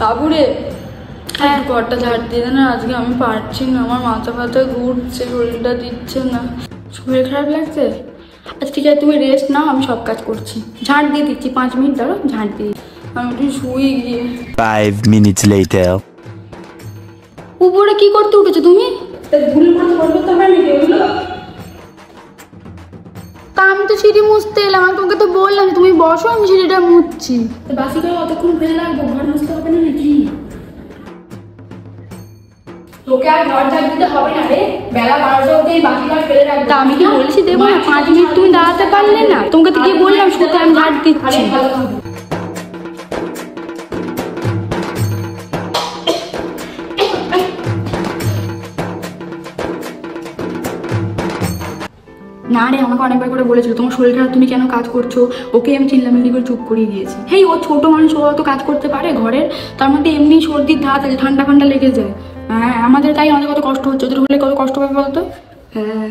বাবুরে হ্যাঁ ঘরটা ঝাড় দিয়ে দেন, আজকে আমি পারছি না, আমার মাথা ফাথা ঘুরছে, শরীরটা দিচ্ছে না, শরীর খারাপ লাগছে। আচ্ছা ঠিক আছে তুমি রেস্ট নাও, আমি সব কাজ করছি, ঝাড় দিয়ে দিচ্ছি, 5 মিনিট ধরো ঝাড় দিয়ে, আমি একটু শুই গিয়ে। 5 minutes later. উপরে কি করতে উঠেছো তুমি? তা আমি তো সিঁড়ি মুছতে এলাম, আমি তোমাকে তো বললাম তুমি বসো, আমি সিঁড়িটা মুছছি। বাসি করে অতক্ষণ ফেলে রাখবো, ঘর মুছতে হবে না নাকি? তোকে আর ঘর ঝাড় দিতে হবে না রে, বেলা 12টা অবধি বাকি ঘর ফেলে রাখবো। তা আমি কি বলেছি দেবো না? 5 মিনিট তুমি দাঁড়াতে পারলে না? তোমাকে তো গিয়ে বললাম শুধু আমি ঝাড় দিচ্ছি। না রে, আমাকে অনেকবার করে বলেছিল তোমার শরীর খারাপ, তুমি কেন কাজ করছো, ওকে আমি চিল্লামিল্লি করে চুপ করিয়ে দিয়েছি। হেই ও ছোট মানুষ, ও তো কাজ করতে পারে ঘরের, তার মধ্যে এমনি সর্দির ধাত আছে, ঠান্ডা ঠান্ডা লেগে যায়। হ্যাঁ আমাদের তাই আমাদের কত কষ্ট হচ্ছে, ওদের হলে কত কষ্ট হবে বলতো। হ্যাঁ